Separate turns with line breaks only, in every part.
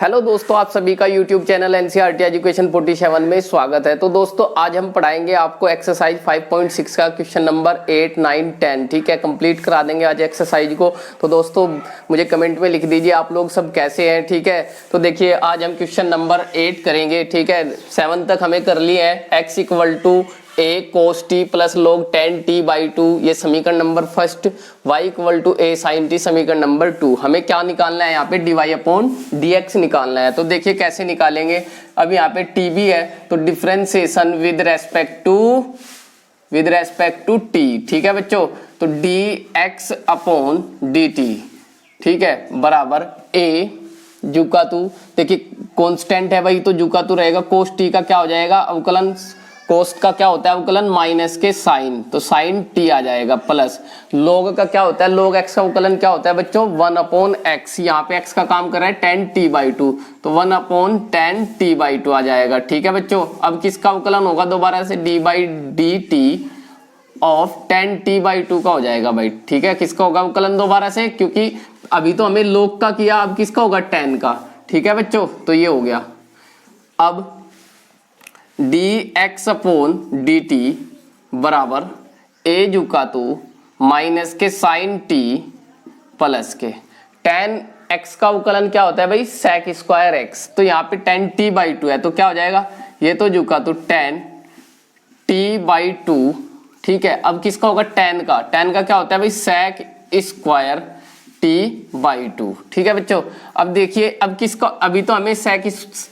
Hello दोस्तों, आप सभी का यूट्यूब चैनल एनसीईआरटी एजुकेशन 47 में स्वागत है। तो दोस्तों आज हम पढ़ाएंगे आपको एक्सरसाइज 5.6 का क्वेश्चन नंबर 8, 9, 10। ठीक है, कंप्लीट करा देंगे आज एक्सरसाइज को। तो दोस्तों मुझे कमेंट में लिख दीजिए आप लोग सब कैसे हैं। ठीक है, तो देखिए आज हम क्वेश्चन नंबर 8 करेंगे। ठीक है, 7 तक हमें कर लिए है। X equal to a cos t plus log 10t/2 ये समीकरण number first, y equal to a sine t समीकरण नंबर 2। हमें क्या निकालना है यहाँ पे dy/dx निकालना है। तो देखिए कैसे निकालेंगे। अब यहाँ पे t भी है तो differentiation with respect to t। ठीक है बच्चों, तो dx/dt ठीक है बराबर a जुकातू, देखिए कांस्टेंट है भाई तो जुकातू रहेगा। कोस टी का क्या हो जाएगा अवकलन, कोस्ट का क्या होता है अवकलन माइनस के साइन, तो साइन टी आ जाएगा प्लस लोग का क्या होता है, लोग एक्स का अवकलन क्या होता है बच्चों 1/x। यहाँ पे x का काम कर रहा है 10t/2 तो 1/10t/2 आ जाएगा। ठीक है बच्चों, अब किसका अवकलन होगा दोबारा से d/dt ऑफ 10t/2 का हो जाएगा भाई। ठीक है, किसका होगा अवकलन दोबारा से, क्योंकि अभी तो हमें लोग का किया, अब किसका होगा 10 का। ठीक है बच्चों, तो ये हो गया। अब dx/dt बराबर a जुकातू माइनस के साइन टी प्लस के 10x का अवकलन क्या होता है भाई sec स्क्वायर x, तो यहाँ पे 10t/2 है तो क्या हो जाएगा ये तो जुकातू 10t/2। ठीक है, अब किसका होगा 10 का क्या होता है भाई sec स्क्वायर t/2। ठीक है बच्चों, अब देखिए अब किसका, अभी तो हमें sec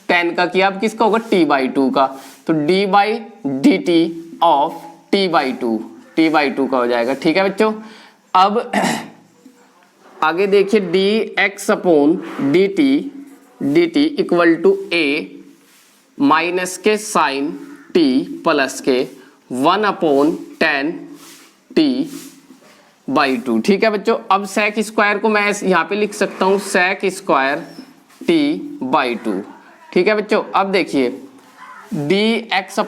10 का किया, अब किसका होगा t/2 का, तो d/dt ऑफ t/2 का हो जाएगा। ठीक है बच्चों, अब आगे देखिए dx/dt equal to a minus के साइन t प्लस के 1/10t/2। ठीक है बच्चों, अब sec स्क्वायर को मैं यहाँ पे लिख सकता हूँ sec स्क्वायर t/2। ठीक है बच्चों, अब देखिए d/dt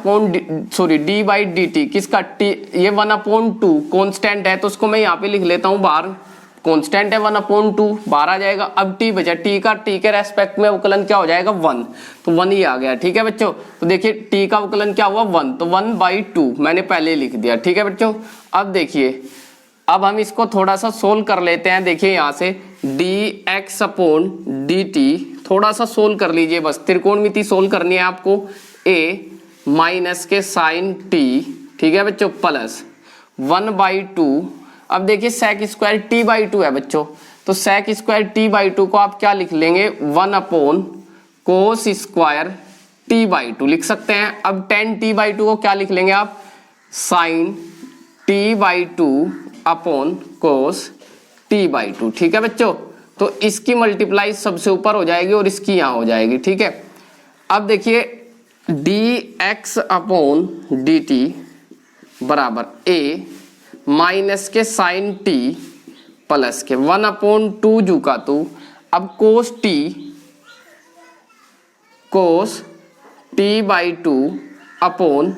किसका t, ये 1/2 कांस्टेंट है तो उसको मैं यहाँ पे लिख लेता हूँ बाहर, कांस्टेंट है 1/2 बाहर आ जाएगा। अब t बचा, t के रेस्पेक्ट में अवकलन क्या हो जाएगा 1, तो 1 ही आ गया। ठीक है बच्चों, तो देखिए t का अवकलन क्या हुआ 1, तो 1/2 मैंने पहले लिख दिया। ठीक है बच्चों, अब देखिए अब हम इसको थोड़ा सा सोल्व कर लेते हैं। देखिए यहाँ से dx/dt थोड़ा सा सोल्व कर लीजिए, बस त्रिकोणमिति सोल्व करनी है आपको। a माइनस के साइन t, ठीक है बच्चों, प्लस 1/2। अब देखिए sec स्क्वायर t/2 है बच्चों, तो sec स्क्वायर t/2 को आप क्या लिख लेंगे 1/cos स्क्वायर t/2 लिख सकते हैं। अब 10t/2 को क्या लिख लेंगे आप साइन t/2 अपॉन कोस t/2। ठीक है बच्चों, तो इसकी मल्टीप्लाई सबसे ऊपर हो जाएगी और इसकी यहां हो जाएगी। ठीक है, अब देखिए dx/dt बराबर a माइनस के साइन t प्लस के 1/2 जुकातू, अब कोस t/2 अपॉन,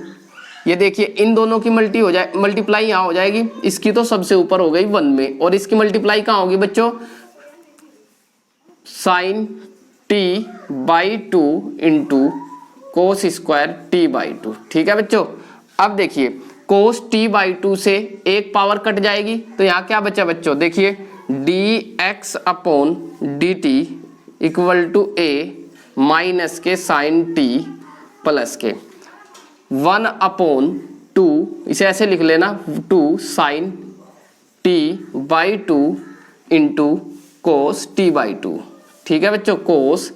ये देखिए इन दोनों की मल्टीप्लाई यहाँ हो जाएगी, इसकी तो सबसे ऊपर हो गई 1 में और इसकी मल्टीप्लाई कहाँ होगी बच्चों sign t/2 into cos square t/2। ठीक है बच्चों, अब देखिए कोस t/2 से एक पावर कट जाएगी तो यहाँ क्या बचा बच्चों, देखिए dx/dt equal to a minus के साइन t प्लस के 1/2, इसे ऐसे लिख लेना 2 sign t/2 into cos t/2। ठीक है बच्चों, कोस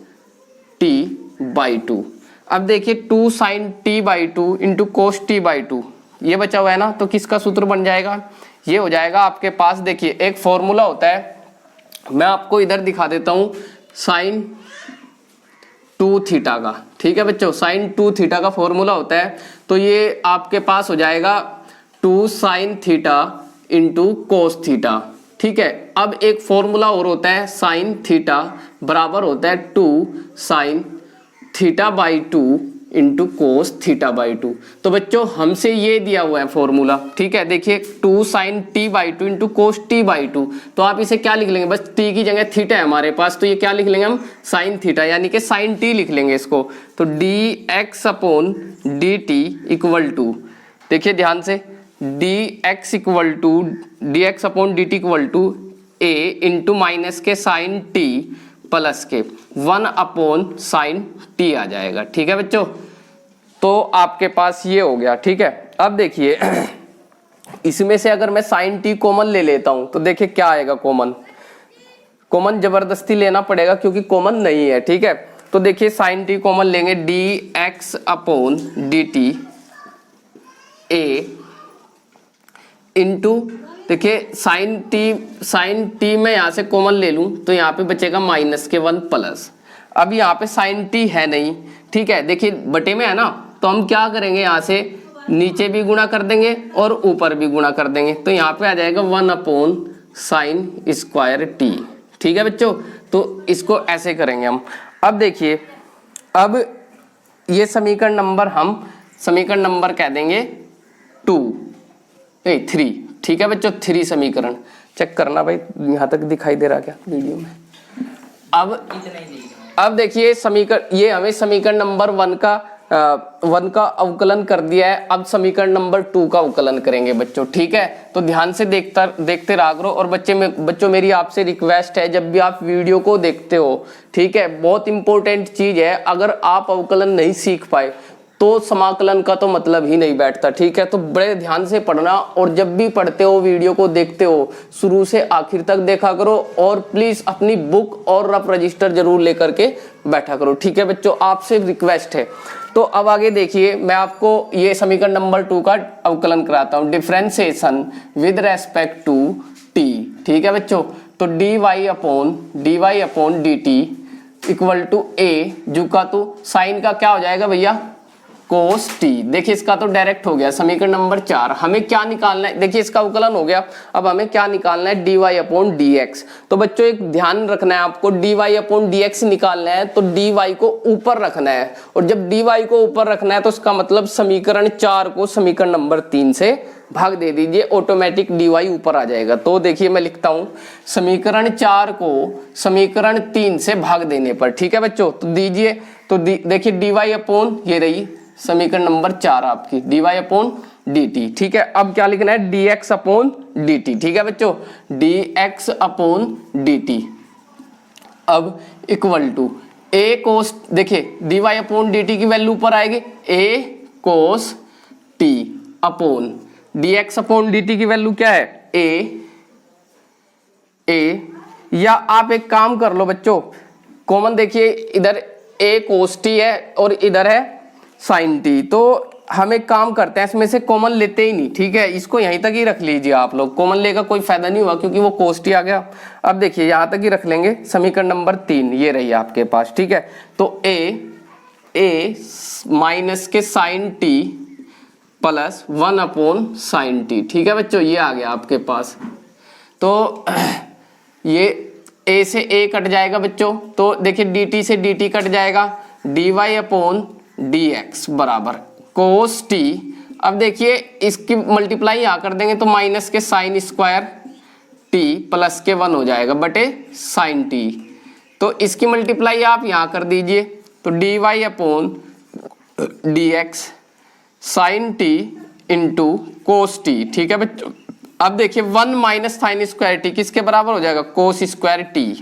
t/2। अब देखिए 2 sign t/2 into cos t/2 ये बचा हुआ है ना, तो किसका सूत्र बन जाएगा, ये हो जाएगा आपके पास। देखिए एक फॉर्मूला होता है, मैं आपको इधर दिखा देता हूं साइन 2 थीटा का। ठीक है बच्चों, साइन 2 थीटा का फॉर्मूला होता है, तो ये आपके पास हो जाएगा 2 sine theta into cos theta. ठीक है, अब एक फॉर्मूला और होता है साइन थीटा बराबर होता है 2 साइन थीटा/2 इंटू कोस थीटा बाई 2। तो बच्चों हमसे ये दिया हुआ है फॉर्मूला, ठीक है, देखिए 2 sine t by 2 into cos t by 2। तो आप इसे क्या लिख लेंगे, बस टी की जगह थीटा है हमारे पास, तो ये क्या लिख लेंगे हम, साइन थीटा, यानी कि साइन टी लिख लेंगे इसको। तो d x upon d t equal to, देखिए ध्यान से, d x equal to d x upon d t equal to a into minus के साइन टी प्लस के 1 अपॉन साइन टी आ जाएगा, ठीक है बच्चों। तो आपके पास ये हो गया, ठीक है। अब देखिए इसमें से अगर मैं साइन टी कॉमन ले लेता हूं तो देखिए क्या आएगा, कॉमन जबरदस्ती लेना पड़ेगा क्योंकि कॉमन नहीं है, ठीक है। तो देखिए साइन टी कॉमन लेंगे, D x upon d T A into, देखिए साइन टी मैं यहां से कॉमन ले लूं तो यहां पे बचेगा माइनस के 1 प्लस। अब यहाँ पे साइन टी है नहीं, ठीक है, देखिए बटे में है ना, तो हम क्या करेंगे, यहाँ से नीचे भी गुणा कर देंगे और ऊपर भी गुणा कर देंगे, तो यहाँ पे आ जाएगा 1 अपॉन साइन स्क्वायर टी, ठीक है बच्चों। तो इसको ऐसे करेंगे हम। अब देखिए, अब ये समीकरण नंबर कह देंगे 3, ठीक है बच्चों, 3 समीकरण। चेक करना भाई यहाँ तक दिखाई दे रहा क्या वीडियो में। अब देखिए समीकरण, ये हमें समीकरण नंबर 1 का अवकलन कर दिया है। अब समीकरण नंबर 2 का अवकलन करेंगे बच्चों, ठीक है। तो ध्यान से देखते रहा करो। और बच्चों मेरी आपसे रिक्वेस्ट है, जब भी आप वीडियो को देखते हो, ठीक है, बहुत इंपॉर्टेंट चीज है, अगर आप अवकलन नहीं सीख पाए तो समाकलन का तो मतलब ही नहीं बैठता, ठीक है। तो बड़े ध्यान से पढ़ना, और जब भी पढ़ते हो वीडियो को देखते हो शुरू से आखिर तक देखा करो, और प्लीज अपनी बुक और रफ रजिस्टर जरूर लेकर के बैठा करो, ठीक है बच्चों, आपसे रिक्वेस्ट है। तो अब आगे देखिए, मैं आपको ये समीकरण नंबर 2 का अवकलन कराता हूँ, differentiation with respect to t, ठीक है बच्चों। तो dy upon dt equal to a, जुका तो साइन का क्या हो जाएगा भैया, कोस टी। देखिए इसका तो डायरेक्ट हो गया, समीकरण नंबर 4। हमें क्या निकालना है, देखिए इसका अवकलन हो गया, अब हमें क्या निकालना है, dy अपॉन dx। तो बच्चों एक ध्यान रखना है आपको, dy अपॉन dx निकालना है तो dy को ऊपर रखना है, और जब dy को ऊपर रखना है तो इसका मतलब समीकरण 4 को समीकरण नंबर 3 से भाग दे दीजिए, ऑटोमेटिक dy ऊपर आ जाएगा। तो देखिए मैं लिखता हूं, समीकरण 4 को समीकरण 3 से भाग देने पर, ठीक है बच्चों। तो दीजिए, तो देखिए dy अपॉन, ये रही समीकरण नंबर 4 आपकी, dy अपॉन dt, ठीक है। अब क्या लिखना है, dx अपॉन dt, ठीक है बच्चों, dx अपॉन dt। अब इक्वल टू a कोस, देखिए dy अपॉन dt की वैल्यू ऊपर आएगी, a cos t upon dx upon dt की वैल्यू क्या है, a, या आप एक काम कर लो बच्चों, कॉमन देखिए इधर a कोस t है और इधर है साइन टी, तो हम एक काम करते हैं, इसमें से कॉमन लेते ही नहीं, ठीक है, इसको यहीं तक ही रख लीजिए आप लोग, कॉमन लेगा कोई फायदा नहीं हुआ क्योंकि वो कोस टी आ गया। अब देखिए यहाँ तक ही रख लेंगे, समीकरण नंबर 3 ये रही आपके पास, ठीक है। तो a माइनस के sine t plus 1 upon sine t, ठीक है बच्चों, ये आ गया आपके पास। तो ये a से a कट जाएगा बच्चों, तो देखिए dt से dt कट जाएगा, dy अपॉन dx बराबर कोस टी। अब देखिए इसकी मल्टीप्लाई यहाँ कर देंगे तो माइनस के साइन स्क्वायर टी प्लस के 1 हो जाएगा बटे साइन टी। तो इसकी मल्टीप्लाई आप यहाँ कर दीजिए, तो dy upon dx sine t into cos t, ठीक है बच्चों। अब देखिए 1 माइनस साइन स्क्वायर टी किसके बराबर हो जाएगा, कोस स्क्वायर टी,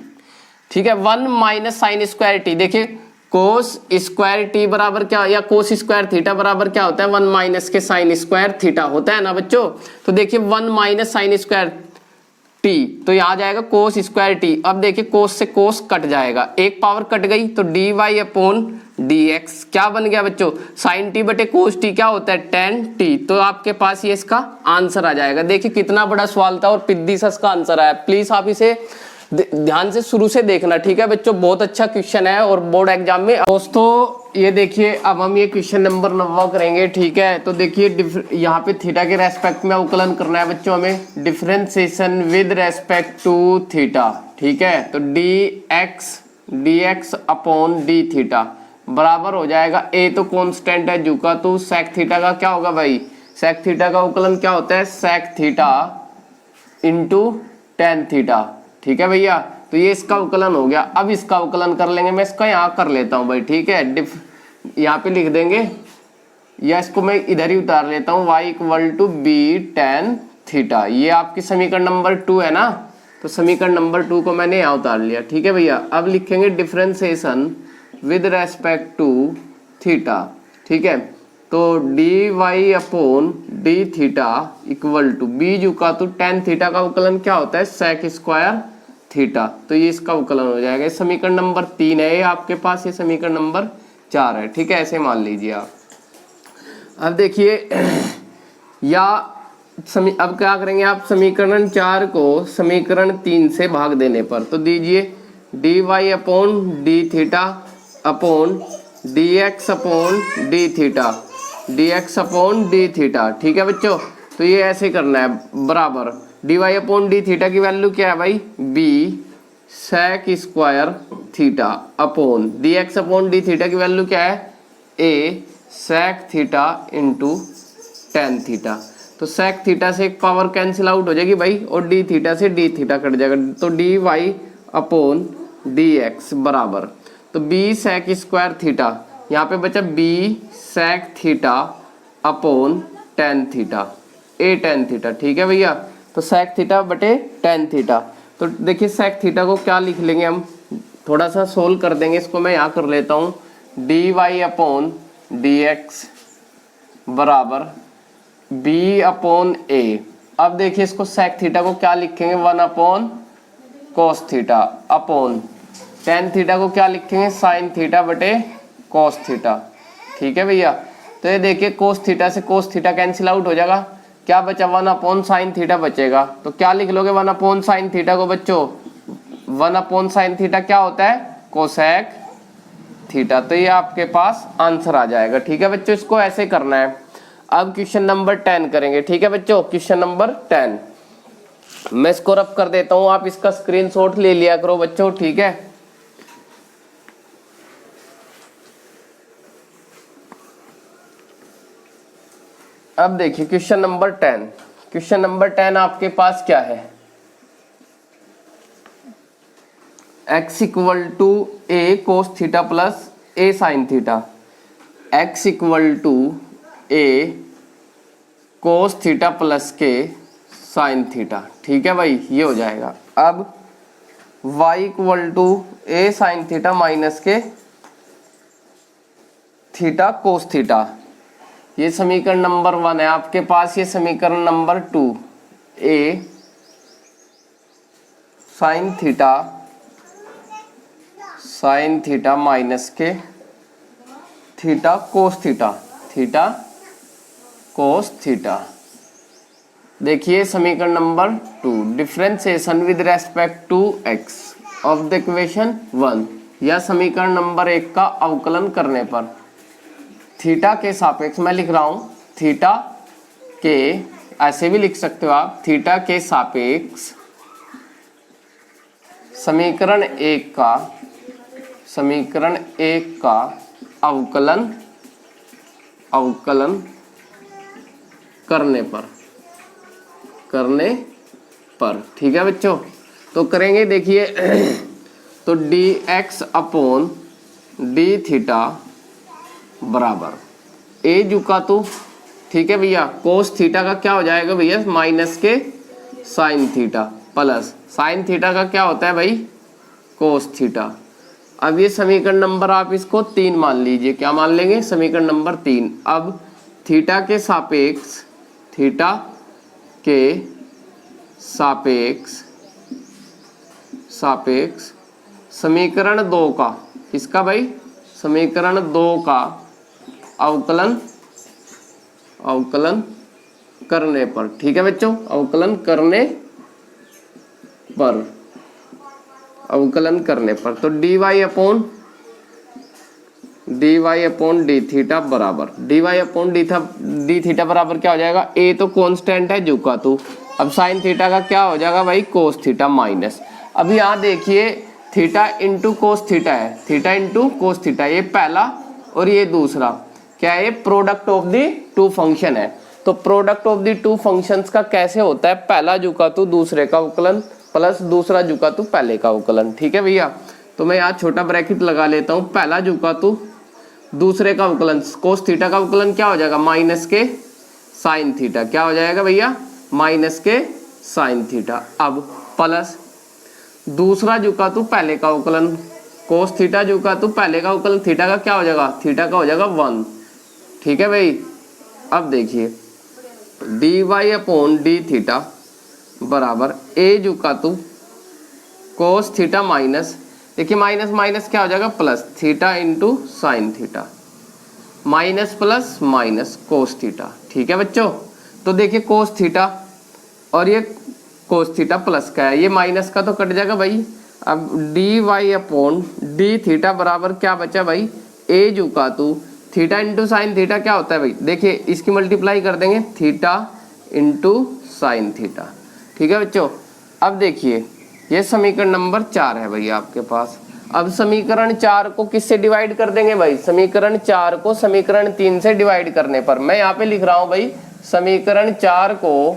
ठीक है। 1 माइनस साइन स्क्वायर टी, देखिए कोस स्क्वायर टी बराबर क्या, या कोस स्क्वायर थीटा बराबर क्या होता है, 1 माइनस के साइन स्क्वायर थीटा होता है ना बच्चों। तो देखिए 1 माइनस साइन स्क्वायर टी, तो यहाँ आ जाएगा कोस स्क्वायर टी। अब देखिए कोस से कोस कट जाएगा, एक पावर कट गई, तो d y upon d x क्या बन गया बच्चों, साइन टी बटे कोस टी क्या होता है, टेन टी। तो आपके पास ये इसका आंसर आ जाएगा। देखिए कितना बड़ा सवाल था और पिद्दी सा इसका आंसर आया। प्लीज आप इसे ध्यान से शुरू से देखना, ठीक है बच्चों, बहुत अच्छा क्वेश्चन है और बोर्ड एग्जाम में। दोस्तों ये देखिए अब हम ये क्वेश्चन नंबर 9 करेंगे, ठीक है। तो देखिए यहाँ पे थीटा के रेस्पेक्ट में अवकलन करना है बच्चों हमें, differentiation with respect to theta, ठीक है। तो d x upon d theta बराबर हो जाएगा ए तो कांस्टेंट है जू का, तो sec थीटा का क्या होगा भाई, sec थीटा का अवकलन क्या होता है, sec theta into tan theta. ठीक है भैया, तो ये इसका अवकलन हो गया। अब इसका अवकलन कर लेंगे, मैं इसका यहाँ कर लेता हूँ भाई। ठीक है, यहाँ पे लिख देंगे, या इसको मैं इधर ही उतार लेता हूँ, y equal to b tan theta. ये आपकी समीकरण नंबर 2 है ना, तो समीकरण नंबर 2 को मैंने यहाँ उतार लिया। ठीक है भैया, अब लिखेंगे differentiation with respect to theta. ठीक है, तो d y upon d theta equal to b जू का, तो tan थीटा का अवकलन क्या होता है, sec स्क्वायर थीटा। तो ये इसका अवकलन हो जाएगा। समीकरण नंबर 3 है ये आपके पास, ये समीकरण नंबर 4 है। ठीक है, ऐसे मान लीजिए आप। अब देखिए अब क्या करेंगे आप, समीकरण 4 को समीकरण 3 से भाग देने पर, तो दीजिए d y upon d theta upon d x upon d theta, d x upon d theta. ठीक है बच्चों, तो ये ऐसे करना है, बराबर d y upon d theta की वैल्यू क्या है भाई, b sec square theta upon d x upon d theta की वैल्यू क्या है, a sec theta into tan theta. तो सेक थीटा से एक पावर कैंसिल आउट हो जाएगी भाई, और डी थीटा से डी थीटा कट जाएगा, तो d y upon d x बराबर, तो बी सेक स्क्वायर थीटा, यहाँ पे बचा b sec theta upon tan theta, a tan theta. ठीक है भैया, तो सेक थीटा बटे टेन थीटा। तो देखिए सेक थीटा को क्या लिख लेंगे हम, थोड़ा सा सोल्व कर देंगे इसको, मैं यहाँ कर लेता हूँ, d y upon d x बराबर बी अपॉन ए। अब देखिए इसको सेक थीटा को क्या लिखेंगे, 1 upon cos theta upon tan theta को क्या लिखेंगे, साइन थीटा बटे कोस थीटा। ठीक है भैया, तो ये देखिए कोस थीटा से कोस थीटा कैंसिल आउट हो जाएगा, क्या बचा, 1 अपॉन साइन थीटा बचेगा। तो क्या लिख लोगे 1 अपॉन साइन थीटा को बच्चों, 1 अपॉन साइन थीटा क्या होता है, कोसेक थीटा। तो ये आपके पास आंसर आ जाएगा। ठीक है बच्चों, इसको ऐसे करना है। अब क्वेश्चन नंबर 10 करेंगे। ठीक है बच्चों, क्वेश्चन नंबर 10 मैं इसको रब कर देता हूं, आप इसका स्क्रीनशॉट ले लिया करो बच्चों। ठीक है, अब देखिए क्वेश्चन नंबर 10, क्वेश्चन नंबर 10 आपके पास क्या है, x equal to a cos theta plus a sine theta, x equal to a cos theta plus के साइन थीटा। ठीक है भाई, ये हो जाएगा। अब y equal to a sine theta minus के थीटा कोस थीटा, ये समीकरण नंबर 1 है आपके पास। ये समीकरण number 2, a sine theta minus के theta cos theta, theta cos theta. देखिए समीकरण number 2, differentiation with respect to x of the equation 1, या समीकरण नंबर 1 का अवकलन करने पर थीटा के सापेक्ष, मैं लिख रहा हूं थीटा के, ऐसे भी लिख सकते हो आप, थीटा के सापेक्ष समीकरण 1 का अवकलन करने पर। ठीक है बच्चों, तो करेंगे। देखिए तो d x upon d theta बराबर ए जुका, तो ठीक है भैया, कोस थीटा का क्या हो जाएगा भैया, माइनस के sine theta plus sine theta का क्या होता है भाई, कोस थीटा। अब ये समीकरण नंबर आप इसको 3 मान लीजिए, क्या मान लेंगे, समीकरण नंबर 3। अब थीटा के सापेक्ष समीकरण 2 का, किसका भाई, समीकरण 2 का अवकलन करने पर। ठीक है बच्चों, अवकलन करने पर तो dy अपॉन डी थीटा बराबर, dy अपॉन डी थीटा बराबर क्या हो जाएगा, a तो कांस्टेंट है जू का, तो अब साइन थीटा का क्या हो जाएगा भाई, कोस थीटा माइनस। अब यहाँ देखिए थीटा इंटू कोस थीटा है, थीटा इंटू कोस थीटा, ये पहला और ये दूसरा क्या है, ये product of the two function है। तो product of the two functions का कैसे होता है, पहला जुकातु दूसरे का अवकलन प्लस दूसरा जुकातु पहले का अवकलन। ठीक है भैया, तो मैं यहाँ छोटा ब्रैकेट लगा लेता हूँ, पहला जुकातु दूसरे का अवकलन कोस थीटा का अवकलन क्या हो जाएगा, माइनस के साइन थीटा, क्या हो जाएगा भैया, माइनस के साइन थीटा। अब प्लस दूसरा जुकातु पहले का अवकलन कोस थीटा जुकातु पहले का अवकलन, थीटा का क्या हो जाएगा, थीटा का हो जाएगा 1। ठीक है भाई, अब देखिए d y upon d theta बराबर ए जुकातु कोस थीटा माइनस, देखिए माइनस माइनस क्या हो जाएगा plus, theta into sine theta, minus plus minus cos theta. ठीक है बच्चों, तो देखिए कोस थीटा और ये कोस थीटा प्लस का है, ये माइनस का तो कट जाएगा भाई। अब d y upon d theta बराबर क्या बचा भाई, ए जुकातु थीटा इंटू साइन थीटा क्या होता है भाई, देखिए इसकी मल्टीप्लाई कर देंगे, थीटा इंटू साइन थीटा। ठीक है बच्चों, अब देखिए ये समीकरण नंबर 4 है भाई आपके पास। अब समीकरण 4 को किससे डिवाइड कर देंगे भाई, समीकरण 4 को समीकरण 3 से डिवाइड करने पर, मैं यहाँ पे लिख रहा हूँ भाई समीकरण 4 को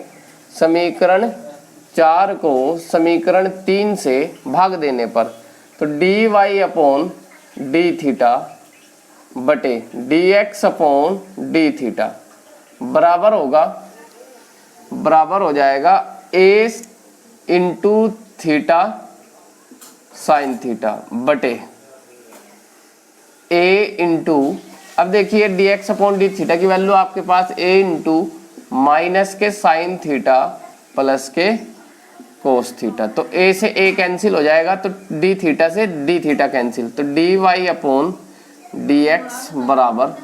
समीकरण 3 से भाग देने पर, तो d y upon d theta बटे d x upon d theta बराबर हो जाएगा a into theta sine theta बटे ए इंटू, अब देखिए d x upon d theta की वैल्यू आपके पास ए इंटू माइनस के साइन थीटा प्लस के कोस थीटा, तो ए से ए कैंसिल हो जाएगा, तो डी थीटा से डी थीटा कैंसिल, तो d y upon d x बराबर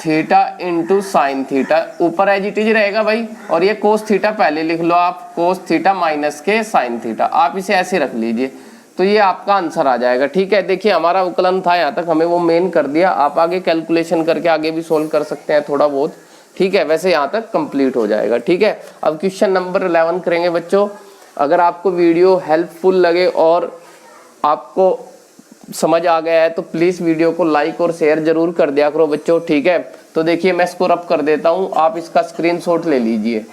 थीटा इंटू साइन थीटा, ऊपर एज इट इज रहेगा भाई, और ये कोस थीटा पहले लिख लो आप, कोस थीटा माइनस के साइन थीटा, आप इसे ऐसे रख लीजिए, तो ये आपका आंसर आ जाएगा। ठीक है, देखिए हमारा अवकलन था यहाँ तक, हमें वो मेन कर दिया, आप आगे कैलकुलेशन करके आगे भी सोल्व कर सकते हैं थोड़ा बहुत। ठीक है, वैसे यहाँ तक कंप्लीट हो जाएगा। ठीक है, अब क्वेश्चन नंबर 11 करेंगे बच्चों। अगर आपको वीडियो हेल्पफुल लगे और आपको समझ आ गया है तो प्लीज़ वीडियो को लाइक और शेयर जरूर कर दिया करो बच्चों। ठीक है, तो देखिए मैं इसको रब कर देता हूँ, आप इसका स्क्रीनशॉट ले लीजिए।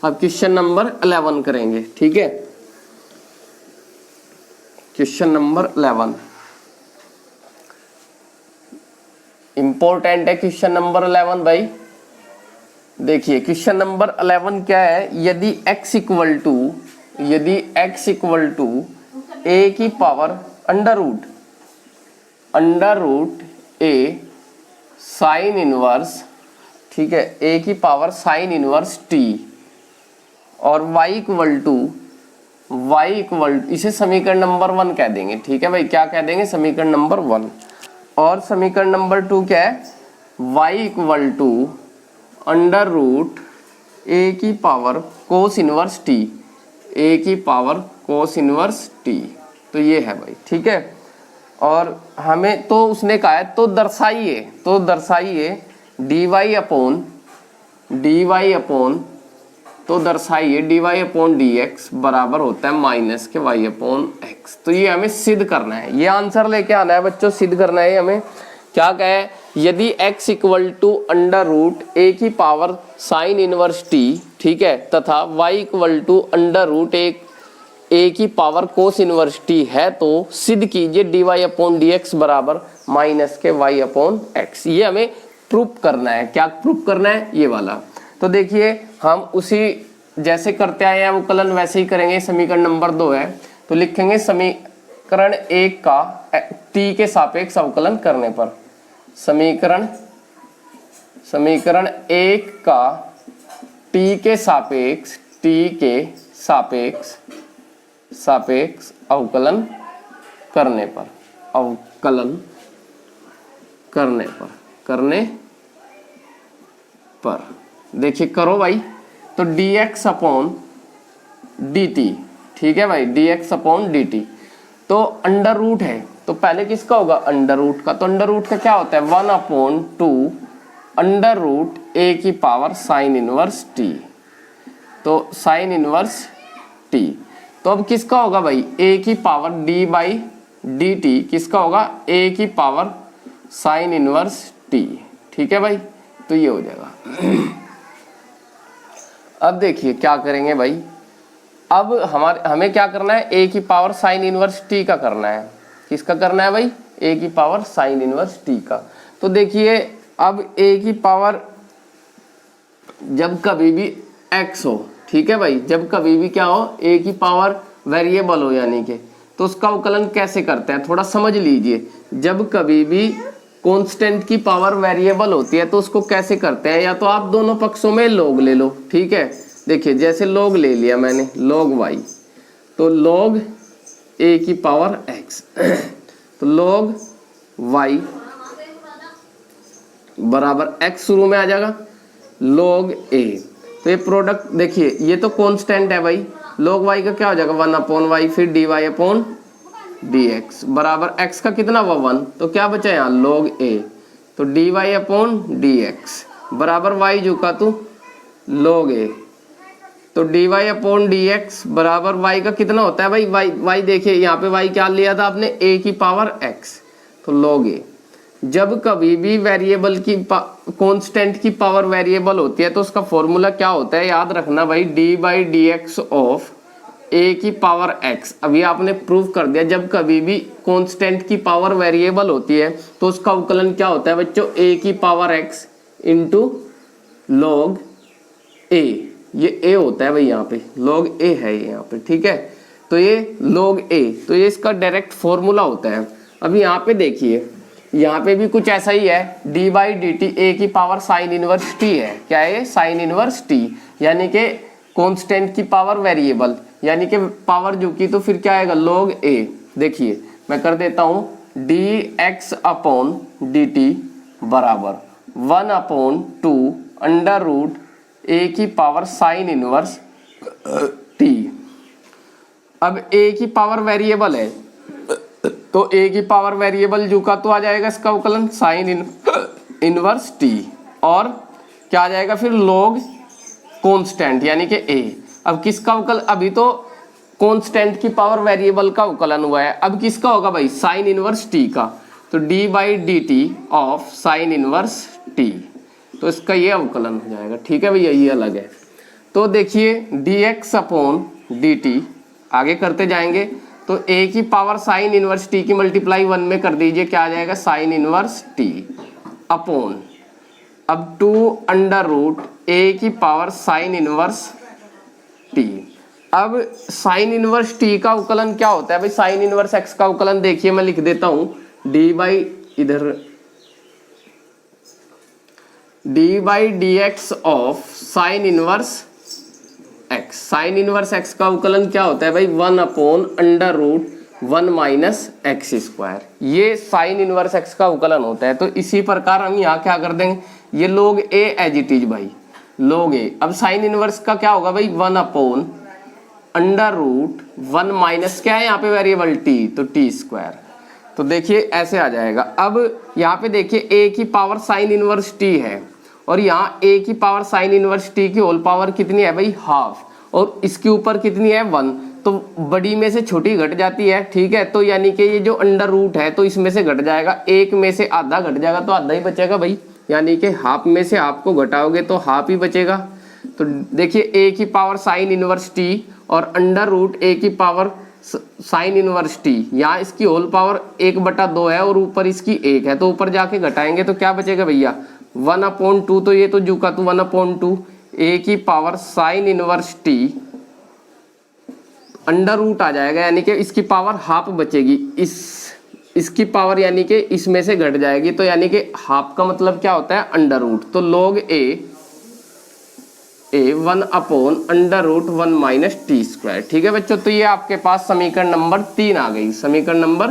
अब क्वेश्चन नंबर 11 करेंगे। ठीक है, क्वेश्चन नंबर 11 इंपॉर्टेंट है। क्वेश्चन नंबर 11 भाई देखिए, क्वेश्चन नंबर 11 क्या है, यदि x इक्वल टू a की power under root a sine inverse, ठीक है, a की पावर साइन इनवर्स t, और y इक्वल इसे समीकरण नंबर 1 कह देंगे। ठीक है भाई, क्या कह देंगे, समीकरण नंबर 1। और समीकरण नंबर 2 क्या है, y equal to under root a की power cos inverse t, a की पावर कोस इनवर्स t, तो ये है भाई। ठीक है, और हमें तो उसने कहा है तो दर्शाइए dy अपॉन dx बराबर होता है माइनस के y अपॉन x। तो ये हमें सिद्ध करना है, ये आंसर लेके आना है बच्चों, सिद्ध करना है हमें। क्या कहे, यदि x equal to under root a की पावर साइन इनवर्स t, ठीक है, तथा y equal to under root a की पावर कोस इनवर्स t है, तो सिद्ध कीजिए dy अपॉन dx बराबर माइनस के y अपॉन x। ये हमें प्रूफ करना है। क्या प्रूफ करना है, ये वाला। तो देखिए हम उसी जैसे करते आए हैं अवकलन वैसे ही करेंगे। समीकरण नंबर 2 है, तो लिखेंगे समीकरण 1 का t के सापेक्ष अवकलन करने पर, समीकरण 1 का t के सापेक्ष अवकलन करने पर देखिए करो भाई, तो dx अपॉन dt, ठीक है भाई, dx अपॉन dt, तो अंडर रूट है, तो पहले किसका होगा, अंडर रूट का। तो अंडर रूट का क्या होता है, 1/2 अंडर रूट a की पावर साइन इनवर्स t, तो साइन इनवर्स t। तो अब किसका होगा भाई, a की power d by D T किसका होगा, a की पावर साइन इनवर्स t। ठीक है भाई, तो ये हो जाएगा। अब देखिए क्या करेंगे भाई, अब हमें क्या करना है, a की पावर साइन इनवर्स t का करना है। किसका करना है भाई, a की पावर साइन इनवर्स t का। तो देखिए अब a की पावर जब कभी भी x हो, ठीक है भाई, जब कभी भी क्या हो, a की पावर वेरिएबल हो यानी कि, तो उसका अवकलन कैसे करते हैं थोड़ा समझ लीजिए। जब कभी भी कांस्टेंट की पावर वेरिएबल होती है तो उसको कैसे करते हैं, या तो आप दोनों पक्षों में log ले लो। ठीक है, देखिए जैसे log ले लिया मैंने, log y, तो log a की पावर x तो log y बराबर x शुरू में आ जाएगा, log a। तो ये प्रोडक्ट देखिए, ये तो कांस्टेंट है भाई, log y का क्या हो जाएगा 1/y, फिर dy अपॉन dx बराबर x का कितना हुआ 1, तो क्या बचा यहाँ log a, तो dy अपॉन dx बराबर y झुका तो log a, तो dy अपॉन dx बराबर y का कितना होता है भाई, y देखिए यहाँ पे y क्या लिया था आपने, a की पावर x, तो log a। जब कभी भी वेरिएबल की कांस्टेंट की पावर वेरिएबल होती है तो उसका फॉर्मूला क्या होता है, याद रखना भाई, d by d x of a की पावर x। अभी आपने प्रूव कर दिया, जब कभी भी कांस्टेंट की पावर वेरिएबल होती है तो उसका अवकलन क्या होता है बच्चों, a की power x into log a, ये a होता है भाई, यहाँ पे log a है ये यहाँ पे। ठीक है, तो ये log a, तो ये इसका डायरेक्ट फॉर्मूला होता है। अभी यहाँ पे देखिए, यहाँ पे भी कुछ ऐसा ही है, d by D T A की पावर साइन इनवर्स t है। क्या है, साइन इनवर्स t, यानी कि कांस्टेंट की पावर वेरिएबल, यानी कि पावर जो की, तो फिर क्या आएगा log a। देखिए मैं कर देता हूँ, dx अपॉन डी टी बराबर 1/2 अंडर रूट a की पावर साइन इनवर्स t। अब a की पावर वेरिएबल है तो a की पावर वेरिएबल जो का तो आ जाएगा इसका अवकलन साइन इनवर्स t, और क्या आ जाएगा फिर log कांस्टेंट यानी कि a। अब किसका अवकलन, अभी तो कांस्टेंट की पावर वेरिएबल का अवकलन हुआ है, अब किसका होगा भाई, साइन इनवर्स t का, तो d by D T of sine inverse t, तो इसका ये अवकलन हो जाएगा। ठीक है भैया, ये अलग है। तो देखिए dx अपॉन dt आगे करते जाएंगे, तो a की पावर साइन इनवर्स t की मल्टीप्लाई 1 में कर दीजिए, क्या आ जाएगा साइन इनवर्स t अपॉन अब 2 अंडर रूट a की पावर साइन इनवर्स t। अब साइन इनवर्स t का अवकलन क्या होता है भाई, साइन इनवर्स x का अवकलन देखिए मैं लिख देता हूं, d बाई इधर d by d x of sine inverse x। Sine inverse x का अवकलन क्या होता है भाई, 1/√1 माइनस एक्स स्क्वायर, ये साइन इनवर्स x का अवकलन होता है। तो इसी प्रकार हम यहाँ क्या कर देंगे, ये log a as it is भाई, log a। अब साइन इनवर्स का क्या होगा भाई, 1/√1 माइनस क्या है यहाँ पे वेरिएबल t, तो t स्क्वायर। तो देखिए ऐसे आ जाएगा। अब यहाँ पे देखिए a की पावर साइन इनवर्स t है, और यहाँ a की पावर साइन इनवर्स t की होल पावर कितनी है भाई, हाफ, और इसके ऊपर कितनी है 1, तो बड़ी में से छोटी घट जाती है। ठीक है, तो यानी कि ये जो अंडर रूट है तो इसमें से घट जाएगा, एक में से आधा घट जाएगा तो आधा ही बचेगा भाई, यानी कि हाफ में से हाफ को घटाओगे तो हाफ ही बचेगा। तो देखिए a की पावर साइन इनवर्स t और अंडर रूट a की पावर साइन इनवर्स t, यहाँ इसकी होल पावर 1/2 है और ऊपर इसकी 1 है, तो ऊपर जाके घटाएंगे तो क्या बचेगा भैया 1/2, तो ये तो जू का तो 1/2 a की power sine inverse t under root आ जाएगा, यानी कि इसकी पावर हाफ बचेगी, इसकी पावर यानी कि इसमें से घट जाएगी, तो यानी कि हाफ का मतलब क्या होता है अंडर रूट, तो log a 1/√1 minus t square. ठीक है बच्चों, तो ये आपके पास समीकरण नंबर 3 आ गई, समीकरण नंबर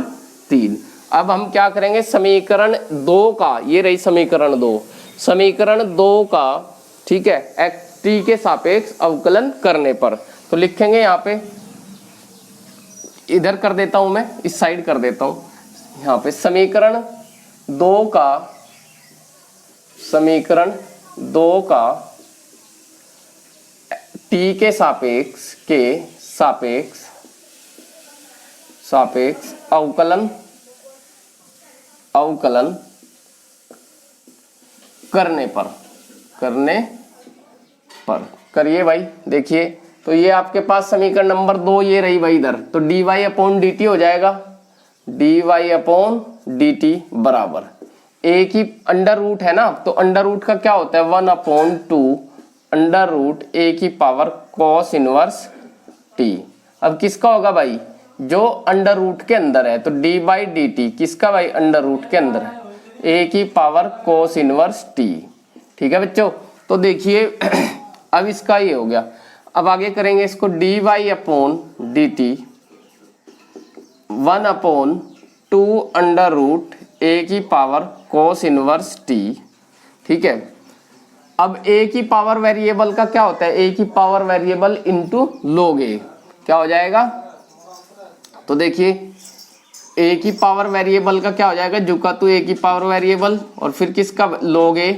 3। अब हम क्या करेंगे, समीकरण 2 का, ये रही समीकरण 2, समीकरण 2 का, ठीक है, टी के सापेक्ष अवकलन करने पर, तो लिखेंगे यहाँ पे, इधर कर देता हूं मैं, इस साइड कर देता हूं, यहाँ पे समीकरण 2 का टी के सापेक्ष सापेक्ष अवकलन करने पर करिए भाई। देखिए तो ये आपके पास समीकरण नंबर 2 ये रही भाई इधर, तो dy अपॉन डी टी हो जाएगा, dy अपॉन डी टी बराबर a की अंडर रूट है ना, तो अंडर रूट का क्या होता है 1/2 अंडर रूट a की पावर cos इनवर्स t। अब किसका होगा भाई, जो अंडर रूट के अंदर है, तो d बाई डी टी किसका भाई, अंडर रूट के अंदर है, a की पावर cos इनवर्स t। ठीक है बच्चों, तो देखिए अब इसका ये हो गया। अब आगे करेंगे इसको dy upon d t 1/2 under root a की पावर cos इनवर्स t। ठीक है, अब a की पावर वेरिएबल का क्या होता है, a की power variable into log a क्या हो जाएगा, तो देखिए a की पावर वेरिएबल का क्या हो जाएगा, जुका तो a की पावर वेरिएबल और फिर किसका log a।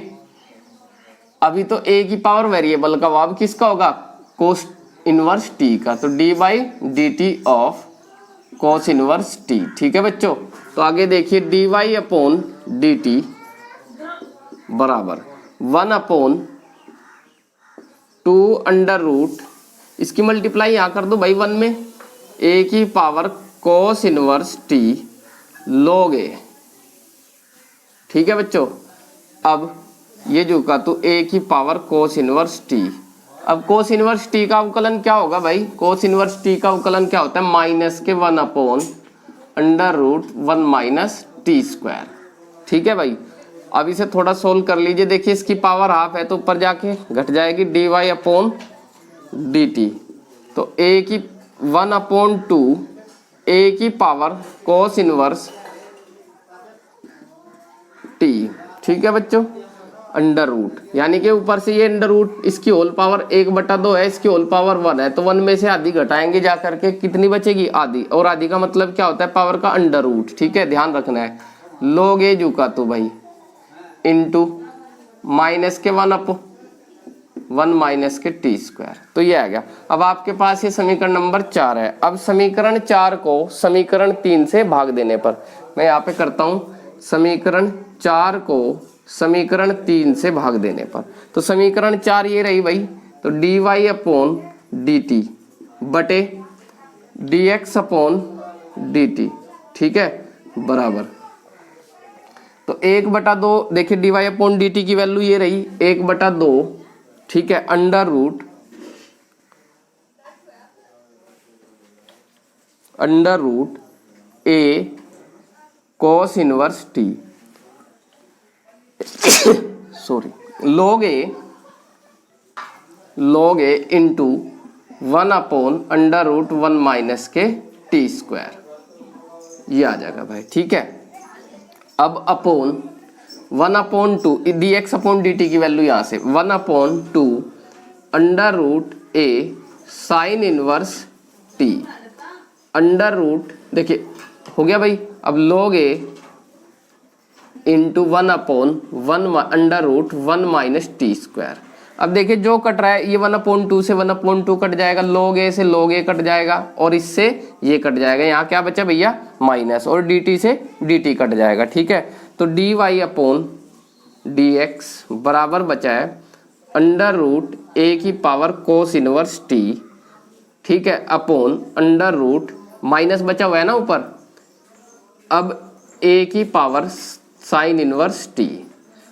अभी तो a की पावर वेरिएबल का अब किसका होगा, cos इनवर्स t का, तो d by D T of cos inverse t। ठीक है बच्चों, तो आगे देखिए dy अपॉन डी टी बराबर 1/2 अंडर रूट, इसकी मल्टीप्लाई यहाँ कर दो भाई 1 में, a की power cos inverse t log a। ठीक है बच्चों, अब ये जो का तो a की पावर cos इनवर्स t। अब cos इनवर्स t का अवकलन क्या होगा भाई, cos इनवर्स t का अवकलन क्या होता है, माइनस के 1/√1 माइनस टी स्क्वायर। ठीक है भाई, अब इसे थोड़ा सोल्व कर लीजिए। देखिए इसकी पावर हाफ है तो ऊपर जाके घट जाएगी dy अपॉन डी टी, तो a की 1/2 a की पावर cos इनवर्स t। ठीक है बच्चों, अंडर रूट यानी कि ऊपर से ये अंडर रूट, इसकी होल पावर 1/2 है, इसकी होल पावर 1 है, तो 1 में से आधी घटाएंगे जा करके कितनी बचेगी, आधी, और आधी का मतलब क्या होता है, पावर का अंडर रूट। ठीक है, ध्यान रखना है, log a जुका तो भाई इंटू माइनस के 1/1 माइनस के टी स्क्वायर, तो ये आ गया। अब आपके पास ये समीकरण नंबर 4 है। अब समीकरण 4 को समीकरण 3 से भाग देने पर, मैं यहाँ पे करता हूँ, समीकरण 4 को समीकरण 3 से भाग देने पर, तो समीकरण 4 ये रही भाई, तो dy अपॉन डी टी बटे dx अपॉन डी टी। ठीक है, बराबर, तो 1/2, देखिए dy अपॉन डी टी की वैल्यू ये रही 1/2। ठीक है, under root a cos inverse t sorry log a into 1/√1 minus के टी स्क्वायर, ये आ जाएगा भाई। ठीक है, अब अपॉन 1/2 dx अपॉन dt की वैल्यू यहाँ से 1/2 under root a sine inverse t under root, देखिए हो गया भाई। अब log a into 1/1 under root 1 minus t square. अब देखिए जो कट रहा है, ये 1/2 से 1/2 कट जाएगा, log a से log a कट जाएगा और इससे ये कट जाएगा, यहाँ क्या बचा भैया माइनस, और dt से dt कट जाएगा। ठीक है, तो dy अपॉन dx बराबर बचा है अंडर रूट a की पावर cos इनवर्स t। ठीक है, अपॉन अंडर रूट माइनस बचा हुआ है ना ऊपर, अब a की पावर साइन इनवर्स t।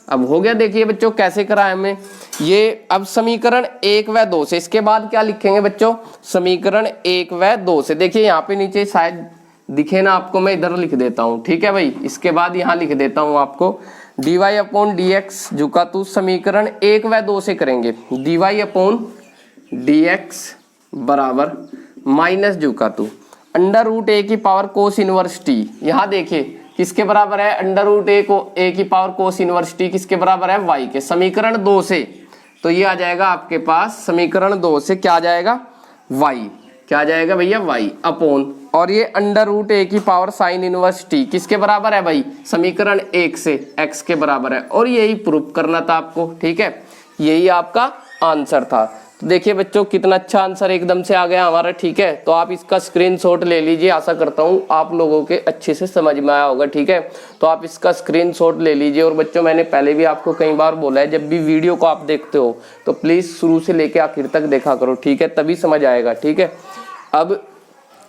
अब हो गया। देखिए बच्चों कैसे करा है हमें ये। अब समीकरण 1 व 2 से, इसके बाद क्या लिखेंगे बच्चों, समीकरण 1 व 2 से, देखिए यहाँ पे नीचे शायद दिखे ना आपको, मैं इधर लिख देता हूँ। ठीक है भाई, इसके बाद यहाँ लिख देता हूँ आपको dy अपॉन dx झुका तू समीकरण 1 व 2 से करेंगे, dy अपॉन dx बराबर माइनस झुका तू अंडर रूट a की पावर कोस इनवर्स t। यहाँ देखिए किसके बराबर है, अंडर रूट a की पावर कोस इनवर्स t किसके बराबर है, y के। समीकरण 2 से तो ये आ जाएगा आपके पास, समीकरण 2 से क्या आ जाएगा, y, क्या आ जाएगा भैया y अपॉन, और ये अंडर रूट a की पावर साइन इनवर्स t किसके बराबर है भाई, समीकरण 1 से x के बराबर है, और यही प्रूफ करना था आपको। ठीक है, यही आपका आंसर था। तो देखिए बच्चों कितना अच्छा आंसर एकदम से आ गया हमारा, ठीक है। तो आप इसका स्क्रीनशॉट ले लीजिए, आशा करता हूँ आप लोगों के अच्छे से समझ में आया होगा, ठीक है। तो आप इसका स्क्रीनशॉट ले लीजिए। और बच्चों मैंने पहले भी आपको कई बार बोला है, जब भी वीडियो को आप देखते हो तो प्लीज़ शुरू से लेकर आखिर तक देखा करो, ठीक है, तभी समझ आएगा, ठीक है। अब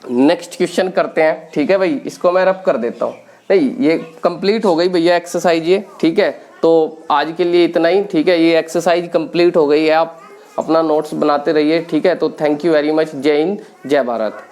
नेक्स्ट क्वेश्चन करते हैं, ठीक है भाई। इसको मैं रब कर देता हूँ, नहीं ये कंप्लीट हो गई भैया एक्सरसाइज ये, ठीक है। तो आज के लिए इतना ही, ठीक है। ये एक्सरसाइज कंप्लीट हो गई है, आप अपना नोट्स बनाते रहिए, ठीक है। तो थैंक यू वेरी मच। जय हिंद, जय भारत।